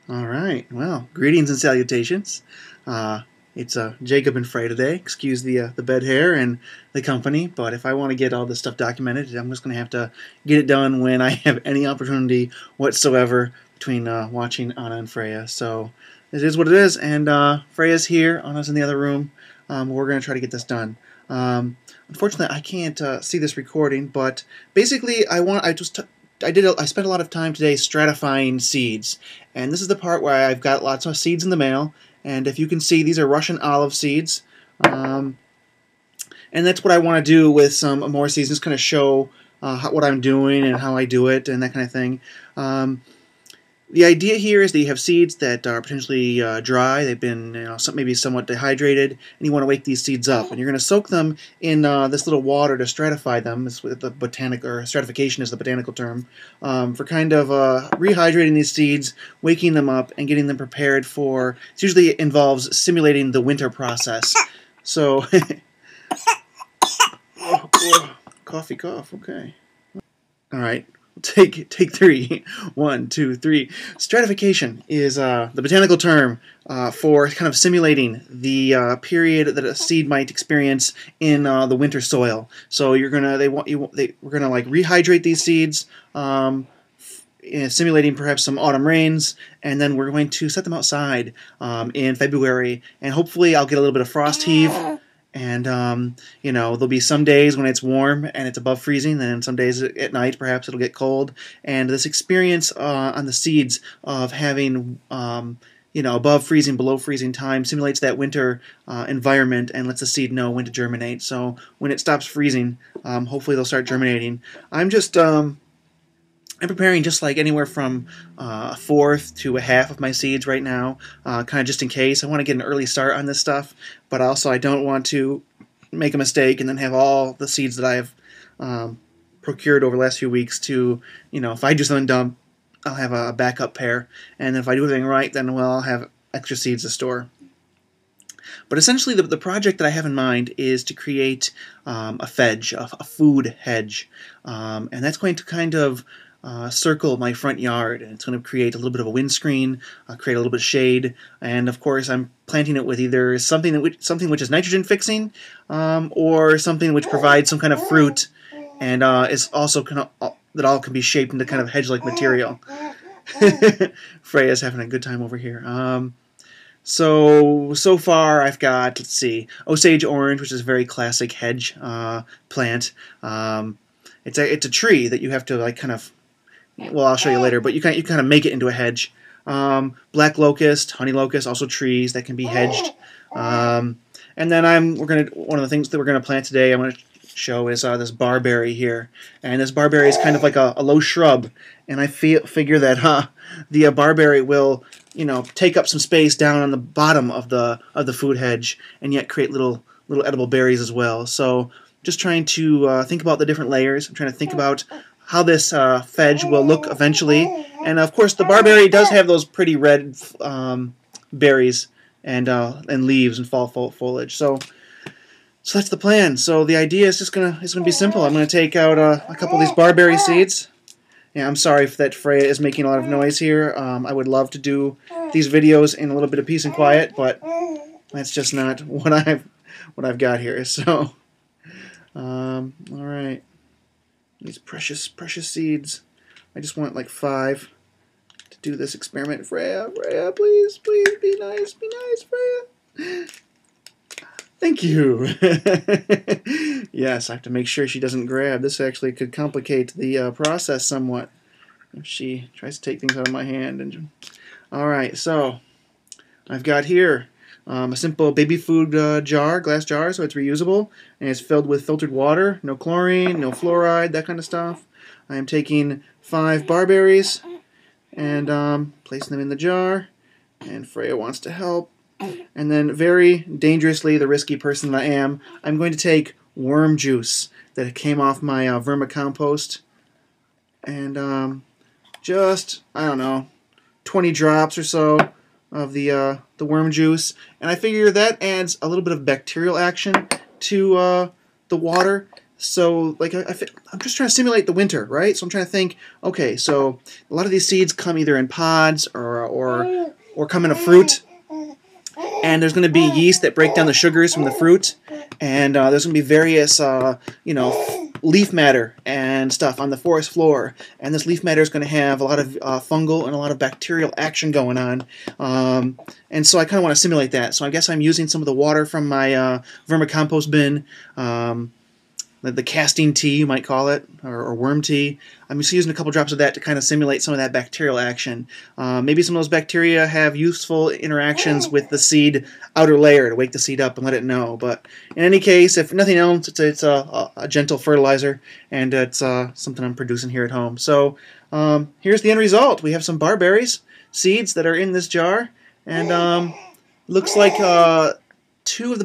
All right. Well, greetings and salutations. It's Jacob and Frey today. Excuse the bed hair and the company, but if I want to get all this stuff documented, I'm just going to have to get it done when I have any opportunity whatsoever between watching Anna and Freya. So it is what it is, and Freya's here. Anna's in the other room. We're going to try to get this done. Unfortunately, I can't see this recording, but basically, I spent a lot of time today stratifying seeds, and this is the part where I've got lots of seeds in the mail, and if you can see, these are Russian olive seeds, and that's what I want to do with some more seeds, just kind of show what I'm doing and how I do it and that kind of thing. The idea here is that you have seeds that are potentially dry, they've been maybe somewhat dehydrated, and you want to wake these seeds up. And you're going to soak them in this little water to stratify them. This is the stratification is the botanical term, for kind of rehydrating these seeds, waking them up, and getting them prepared for, it usually involves simulating the winter process. So, coughy cough, okay. All right. Take three. 1, 2, 3. Stratification is the botanical term for kind of simulating the period that a seed might experience in the winter soil. So we're gonna like rehydrate these seeds, simulating perhaps some autumn rains, and then we're going to set them outside in February, and hopefully I'll get a little bit of frost heave. And, there'll be some days when it's warm and it's above freezing, and some days at night perhaps it'll get cold. And this experience on the seeds of having, above freezing, below freezing time simulates that winter environment and lets the seed know when to germinate. So when it stops freezing, hopefully they'll start germinating. I'm preparing just like anywhere from a fourth to a half of my seeds right now, kind of just in case. I want to get an early start on this stuff, but also I don't want to make a mistake and then have all the seeds that I've procured over the last few weeks to, if I do something dumb, I'll have a backup pair, and if I do everything right, then, well, I'll have extra seeds to store. But essentially, the project that I have in mind is to create a fedge, a food hedge, and that's going to kind of circle my front yard, and it's going to create a little bit of a windscreen, create a little bit of shade, and of course I'm planting it with either something which is nitrogen fixing, or something which provides some kind of fruit, and is also that all can be shaped into kind of hedge-like material. Freya's having a good time over here. So far I've got, let's see, Osage orange, which is a very classic hedge plant. It's a tree that you have to like kind of, well, I'll show you later, but you kind of make it into a hedge. Black locust, honey locust, also trees that can be hedged. And then one of the things that we're gonna plant today, I'm gonna show is this barberry here, and this barberry is kind of like a low shrub, and I figure that the barberry will take up some space down on the bottom of the food hedge, and yet create little edible berries as well. So just trying to think about the different layers. I'm trying to think about how this fedge will look eventually. And of course the barberry does have those pretty red berries and leaves and fall foliage. So that's the plan. So the idea is it's gonna be simple. I'm gonna take out a couple of these barberry seeds. Yeah, I'm sorry that Freya is making a lot of noise here. I would love to do these videos in a little bit of peace and quiet, but that's just not what I've got here. So all right. These precious seeds. I just want like 5 to do this experiment. Freya, please be nice, Freya. Thank you. Yes, I have to make sure she doesn't grab. This actually could complicate the process somewhat if she tries to take things out of my hand. All right, so I've got here a simple baby food glass jar, so it's reusable, and it's filled with filtered water, no chlorine, no fluoride, that kind of stuff. I am taking 5 barberries and placing them in the jar, and Freya wants to help. And then, very dangerously, the risky person that I am, I'm going to take worm juice that came off my vermicompost, and just, I don't know, 20 drops or so of the worm juice, and I figure that adds a little bit of bacterial action to the water. So, like, I'm just trying to simulate the winter, right? So I'm trying to think, okay, so a lot of these seeds come either in pods or or come in a fruit. And there's going to be yeast that break down the sugars from the fruit, and there's going to be various, leaf matter and stuff on the forest floor. And this leaf matter is going to have a lot of fungal and a lot of bacterial action going on. And so I kind of want to simulate that. So I guess I'm using some of the water from my vermicompost bin. The casting tea, you might call it, or worm tea. I'm just using a couple drops of that to kind of simulate some of that bacterial action. Maybe some of those bacteria have useful interactions with the seed outer layer to wake the seed up and let it know. But in any case, if nothing else, it's a gentle fertilizer, and it's something I'm producing here at home. So here's the end result. We have some barberries, seeds that are in this jar, and looks like three of the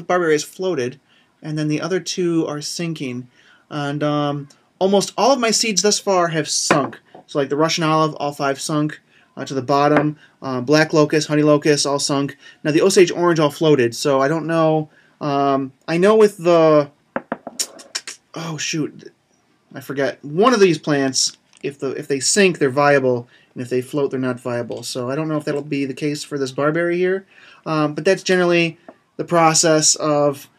barberries floated, and then the other two are sinking. And almost all of my seeds thus far have sunk. So like the Russian olive, all 5 sunk to the bottom. Black locust, honey locust, all sunk. Now the Osage orange all floated, so I don't know. I know with the... Oh, shoot. I forget. One of these plants, if they sink, they're viable, and if they float, they're not viable. So I don't know if that'll be the case for this barberry here. But that's generally the process of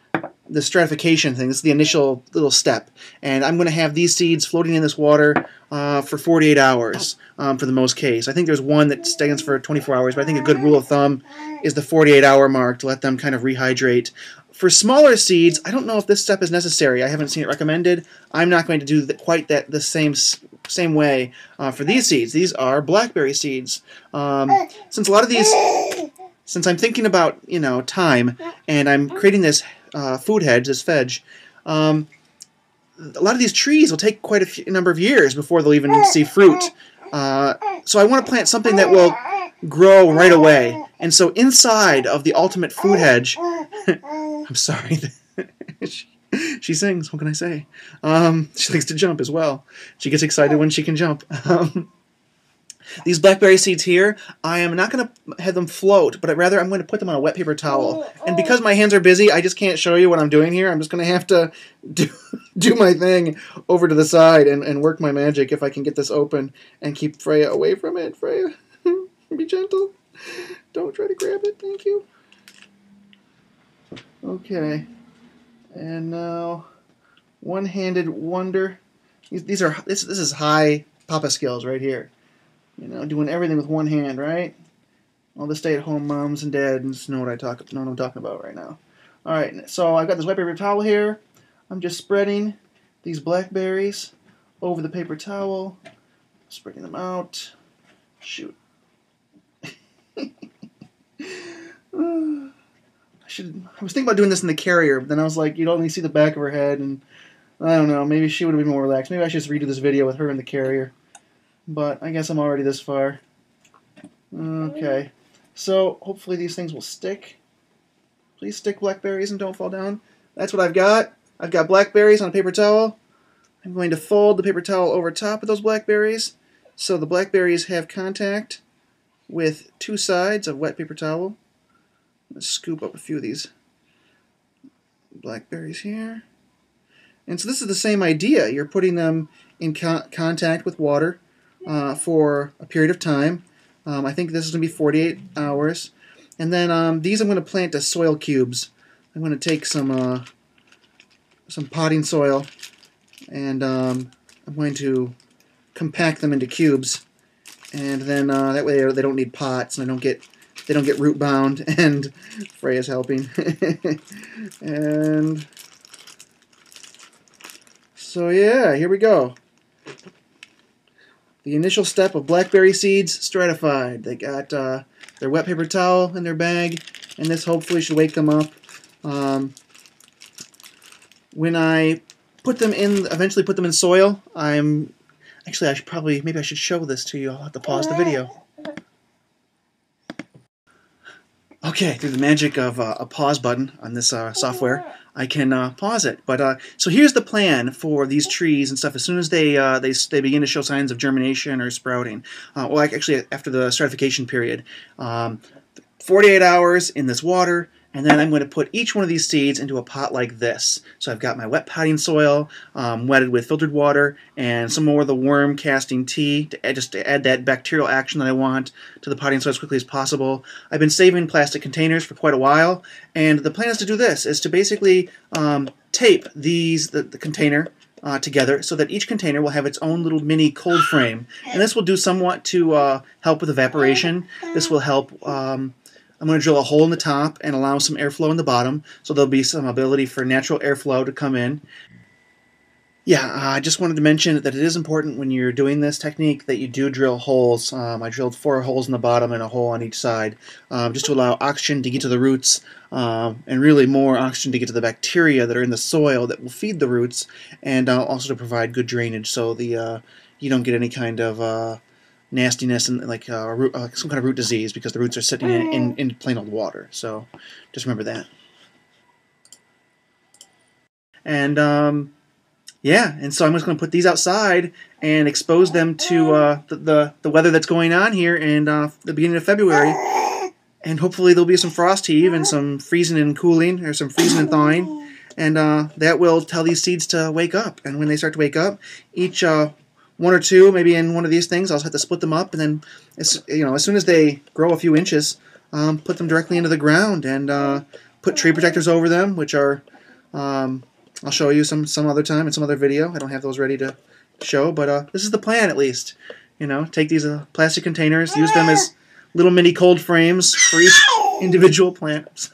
the stratification thing. This is the initial little step, and I'm going to have these seeds floating in this water for 48 hours for the most case. I think there's one that stands for 24 hours, but I think a good rule of thumb is the 48-hour mark to let them kind of rehydrate. For smaller seeds, I don't know if this step is necessary. I haven't seen it recommended. I'm not going to do quite the same way for these seeds. These are blackberry seeds. Since a lot of these, since I'm thinking about time, and I'm creating this food hedge, this Fedge, a lot of these trees will take quite a number of years before they'll even see fruit. So I want to plant something that will grow right away. And so inside of the ultimate food hedge, I'm sorry, she sings, what can I say? She likes to jump as well. She gets excited when she can jump. These blackberry seeds here, I am not going to have them float, but rather I'm going to put them on a wet paper towel. And because my hands are busy, I just can't show you what I'm doing here. I'm just going to have to do my thing over to the side and work my magic if I can get this open and keep Freya away from it. Freya, be gentle. Don't try to grab it. Thank you. Okay. And now, one-handed wonder. This is high Papa skills right here. Doing everything with one hand, right? All the stay-at-home moms and dads know what I'm talking about right now. All right, so I've got this wet paper towel here. I'm just spreading these blackberries over the paper towel, spreading them out. Shoot. I was thinking about doing this in the carrier, but then I was like, you'd only see the back of her head, and I don't know, maybe she would have been more relaxed. Maybe I should just redo this video with her in the carrier. But I guess I'm already this far. Okay. So hopefully these things will stick. Please stick, blackberries, and don't fall down. That's what I've got. I've got blackberries on a paper towel. I'm going to fold the paper towel over top of those blackberries so the blackberries have contact with 2 sides of wet paper towel. Let's scoop up a few of these blackberries here. And so this is the same idea. You're putting them in contact with water for a period of time. I think this is going to be 48 hours. And then these I'm going to plant as soil cubes. I'm going to take some potting soil, and I'm going to compact them into cubes. And then that way they don't need pots, and they don't get root bound. And Freya's helping. And so yeah, here we go. The initial step of blackberry seeds stratified. They got their wet paper towel in their bag, and this hopefully should wake them up. When I eventually put them in soil, maybe I should show this to you. I'll have to pause the video. Okay, through the magic of a pause button on this software, I can pause it. But so here's the plan for these trees and stuff. As soon as they begin to show signs of germination or sprouting, actually after the stratification period, 48 hours in this water, And then I'm going to put each one of these seeds into a pot like this. So I've got my wet potting soil, wetted with filtered water, and some more of the worm casting tea to add that bacterial action that I want to the potting soil as quickly as possible. I've been saving plastic containers for quite a while, and the plan is to do this, is to basically tape the container together so that each container will have its own little mini cold frame. And this will do somewhat to help with evaporation. This will help... I'm going to drill a hole in the top and allow some airflow in the bottom, so there'll be some ability for natural airflow to come in. Yeah, I just wanted to mention that it is important when you're doing this technique that you do drill holes. I drilled 4 holes in the bottom and a hole on each side, just to allow oxygen to get to the roots, and really more oxygen to get to the bacteria that are in the soil that will feed the roots, and also to provide good drainage so the you don't get any kind of nastiness and like some kind of root disease because the roots are sitting in plain old water. So just remember that. And yeah, and so I'm just going to put these outside and expose them to the weather that's going on here in the beginning of February. And hopefully there'll be some frost heave and some freezing and cooling, or some freezing and thawing. And that will tell these seeds to wake up. And when they start to wake up, each 1 or 2, maybe in one of these things, I'll just have to split them up, and then as soon as they grow a few inches, put them directly into the ground and put tree protectors over them, which are I'll show you some other time in some other video. I don't have those ready to show, but this is the plan at least. Take these plastic containers, use them as little mini cold frames for each individual plant.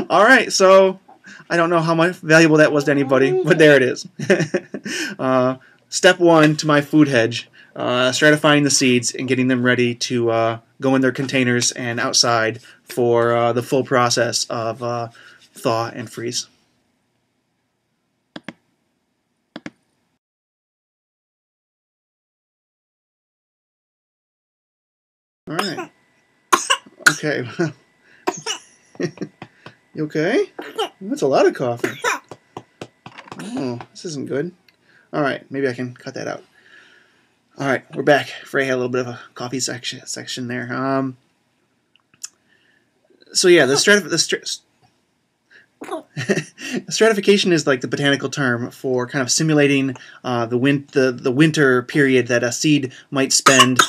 All right, so I don't know how much valuable that was to anybody, but there it is. Step 1 to my food hedge, stratifying the seeds and getting them ready to go in their containers and outside for the full process of thaw and freeze. All right. Okay. You okay? That's a lot of coughing. Oh, this isn't good. All right, maybe I can cut that out. All right, we're back. Frey had a little bit of a coffee section there. So yeah, stratification is like the botanical term for kind of simulating the winter period that a seed might spend